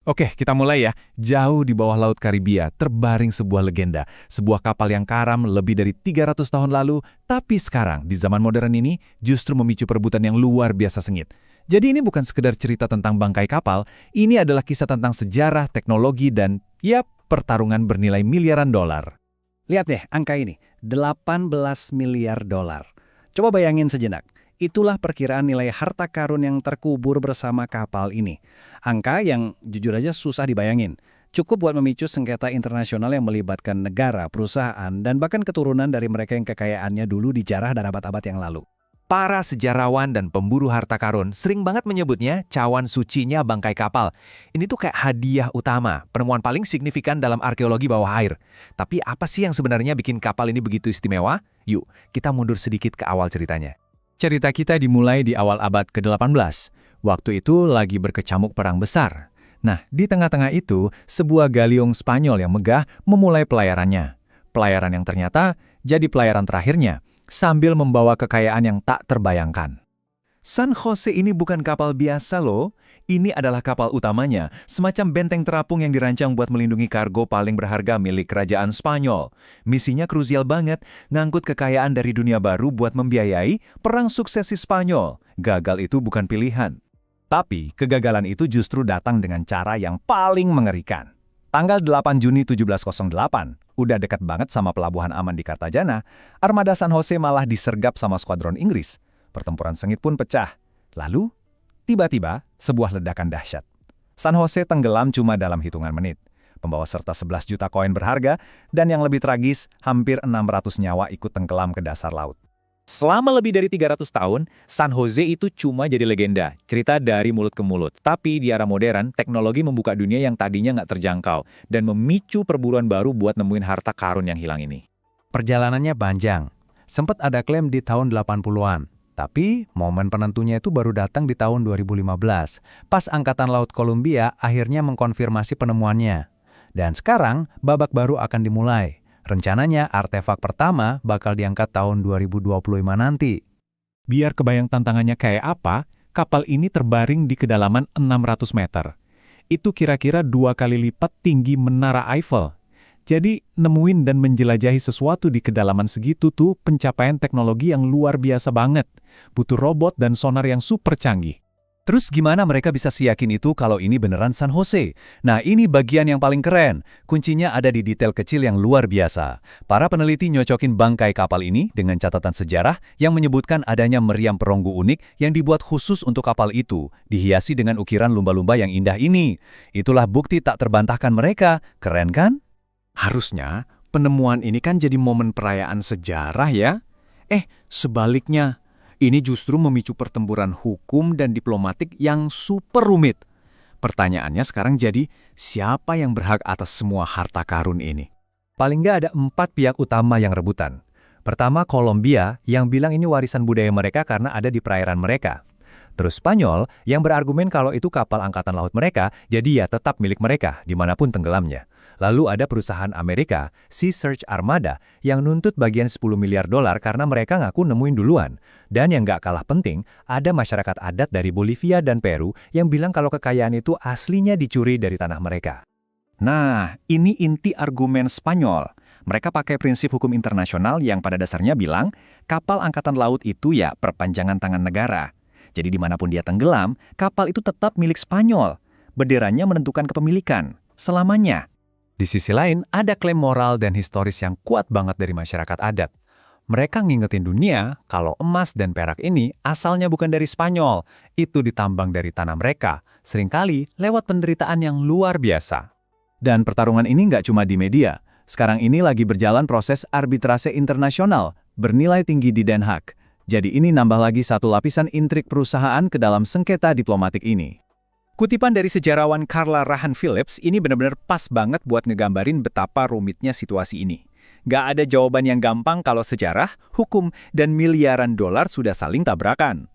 Oke, kita mulai ya. Jauh di bawah Laut Karibia, terbaring sebuah legenda. Sebuah kapal yang karam lebih dari 300 tahun lalu, tapi sekarang, di zaman modern ini, justru memicu perebutan yang luar biasa sengit. Jadi ini bukan sekedar cerita tentang bangkai kapal, ini adalah kisah tentang sejarah, teknologi, dan, ya, pertarungan bernilai miliaran dolar. Lihat deh angka ini, 18 miliar dolar. Coba bayangin sejenak. Itulah perkiraan nilai harta karun yang terkubur bersama kapal ini. Angka yang jujur aja susah dibayangin. Cukup buat memicu sengketa internasional yang melibatkan negara, perusahaan, dan bahkan keturunan dari mereka yang kekayaannya dulu dijarah dan abad-abad yang lalu. Para sejarawan dan pemburu harta karun sering banget menyebutnya cawan sucinya bangkai kapal. Ini tuh kayak hadiah utama, penemuan paling signifikan dalam arkeologi bawah air. Tapi apa sih yang sebenarnya bikin kapal ini begitu istimewa? Yuk, kita mundur sedikit ke awal ceritanya. Cerita kita dimulai di awal abad ke-18. Waktu itu lagi berkecamuk perang besar. Nah, di tengah-tengah itu, sebuah galiung Spanyol yang megah memulai pelayarannya. Pelayaran yang ternyata jadi pelayaran terakhirnya, sambil membawa kekayaan yang tak terbayangkan. San Jose ini bukan kapal biasa loh. Ini adalah kapal utamanya, semacam benteng terapung yang dirancang buat melindungi kargo paling berharga milik kerajaan Spanyol. Misinya krusial banget, ngangkut kekayaan dari dunia baru buat membiayai perang suksesi Spanyol. Gagal itu bukan pilihan. Tapi kegagalan itu justru datang dengan cara yang paling mengerikan. Tanggal 8 Juni 1708, udah dekat banget sama pelabuhan aman di Cartagena, armada San Jose malah disergap sama skuadron Inggris. Pertempuran sengit pun pecah. Lalu, tiba-tiba, sebuah ledakan dahsyat. San Jose tenggelam cuma dalam hitungan menit. Pembawa serta 11 juta koin berharga, dan yang lebih tragis, hampir 600 nyawa ikut tenggelam ke dasar laut. Selama lebih dari 300 tahun, San Jose itu cuma jadi legenda, cerita dari mulut ke mulut. Tapi di era modern, teknologi membuka dunia yang tadinya nggak terjangkau, dan memicu perburuan baru buat nemuin harta karun yang hilang ini. Perjalanannya panjang. Sempat ada klaim di tahun 80-an. Tapi, momen penentunya itu baru datang di tahun 2015, pas Angkatan Laut Columbia akhirnya mengkonfirmasi penemuannya. Dan sekarang, babak baru akan dimulai. Rencananya, artefak pertama bakal diangkat tahun 2025 nanti. Biar kebayang tantangannya kayak apa, kapal ini terbaring di kedalaman 600 meter. Itu kira-kira 2 kali lipat tinggi Menara Eiffel. Jadi, nemuin dan menjelajahi sesuatu di kedalaman segitu tuh pencapaian teknologi yang luar biasa banget. Butuh robot dan sonar yang super canggih. Terus gimana mereka bisa seyakin itu kalau ini beneran San Jose? Nah, ini bagian yang paling keren. Kuncinya ada di detail kecil yang luar biasa. Para peneliti nyocokin bangkai kapal ini dengan catatan sejarah yang menyebutkan adanya meriam perunggu unik yang dibuat khusus untuk kapal itu, dihiasi dengan ukiran lumba-lumba yang indah ini. Itulah bukti tak terbantahkan mereka. Keren kan? Harusnya, penemuan ini kan jadi momen perayaan sejarah ya? Sebaliknya, ini justru memicu pertempuran hukum dan diplomatik yang super rumit. Pertanyaannya sekarang jadi, siapa yang berhak atas semua harta karun ini? Paling nggak ada 4 pihak utama yang rebutan. Pertama, Kolombia yang bilang ini warisan budaya mereka karena ada di perairan mereka. Terus Spanyol yang berargumen kalau itu kapal angkatan laut mereka, jadi ya tetap milik mereka, dimanapun tenggelamnya. Lalu ada perusahaan Amerika, Sea Search Armada, yang nuntut bagian 10 miliar dolar karena mereka ngaku nemuin duluan. Dan yang nggak kalah penting, ada masyarakat adat dari Bolivia dan Peru yang bilang kalau kekayaan itu aslinya dicuri dari tanah mereka. Nah, ini inti argumen Spanyol. Mereka pakai prinsip hukum internasional yang pada dasarnya bilang, kapal angkatan laut itu ya perpanjangan tangan negara. Jadi dimanapun dia tenggelam, kapal itu tetap milik Spanyol. Benderanya menentukan kepemilikan, selamanya. Di sisi lain, ada klaim moral dan historis yang kuat banget dari masyarakat adat. Mereka ngingetin dunia kalau emas dan perak ini asalnya bukan dari Spanyol. Itu ditambang dari tanah mereka, seringkali lewat penderitaan yang luar biasa. Dan pertarungan ini nggak cuma di media. Sekarang ini lagi berjalan proses arbitrase internasional, bernilai tinggi di Den Haag. Jadi ini nambah lagi satu lapisan intrik perusahaan ke dalam sengketa diplomatik ini. Kutipan dari sejarawan Carla Rahan Phillips ini benar-benar pas banget buat ngegambarin betapa rumitnya situasi ini. Gak ada jawaban yang gampang kalau sejarah, hukum, dan miliaran dolar sudah saling tabrakan.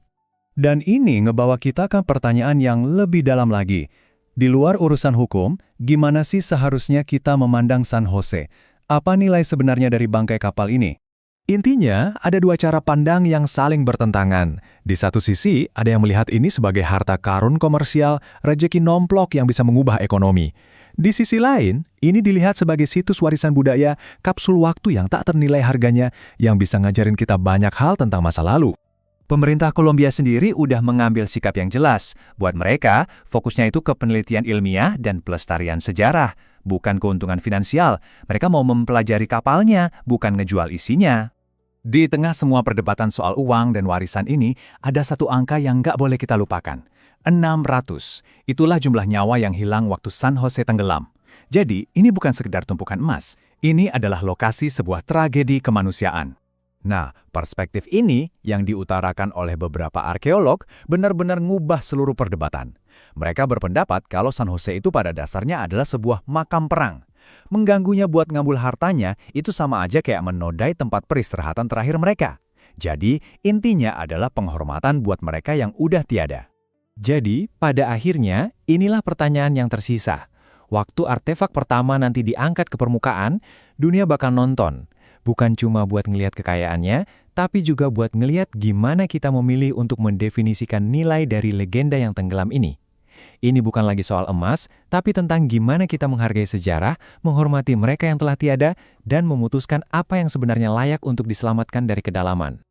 Dan ini ngebawa kita ke pertanyaan yang lebih dalam lagi. Di luar urusan hukum, gimana sih seharusnya kita memandang San Jose? Apa nilai sebenarnya dari bangkai kapal ini? Intinya, ada dua cara pandang yang saling bertentangan. Di satu sisi, ada yang melihat ini sebagai harta karun komersial, rejeki nomplok yang bisa mengubah ekonomi. Di sisi lain, ini dilihat sebagai situs warisan budaya, kapsul waktu yang tak ternilai harganya, yang bisa ngajarin kita banyak hal tentang masa lalu. Pemerintah Kolombia sendiri udah mengambil sikap yang jelas. Buat mereka, fokusnya itu ke penelitian ilmiah dan pelestarian sejarah, bukan keuntungan finansial. Mereka mau mempelajari kapalnya, bukan ngejual isinya. Di tengah semua perdebatan soal uang dan warisan ini, ada satu angka yang nggak boleh kita lupakan. 600. Itulah jumlah nyawa yang hilang waktu San Jose tenggelam. Jadi, ini bukan sekedar tumpukan emas. Ini adalah lokasi sebuah tragedi kemanusiaan. Nah, perspektif ini yang diutarakan oleh beberapa arkeolog benar-benar ngubah seluruh perdebatan. Mereka berpendapat kalau San Jose itu pada dasarnya adalah sebuah makam perang. Mengganggunya buat ngambil hartanya itu sama aja kayak menodai tempat peristirahatan terakhir mereka. Jadi, intinya adalah penghormatan buat mereka yang udah tiada. Jadi, pada akhirnya, inilah pertanyaan yang tersisa. Waktu artefak pertama nanti diangkat ke permukaan, dunia bakal nonton. Bukan cuma buat ngelihat kekayaannya, tapi juga buat ngelihat gimana kita memilih untuk mendefinisikan nilai dari legenda yang tenggelam ini. Ini bukan lagi soal emas, tapi tentang gimana kita menghargai sejarah, menghormati mereka yang telah tiada, dan memutuskan apa yang sebenarnya layak untuk diselamatkan dari kedalaman.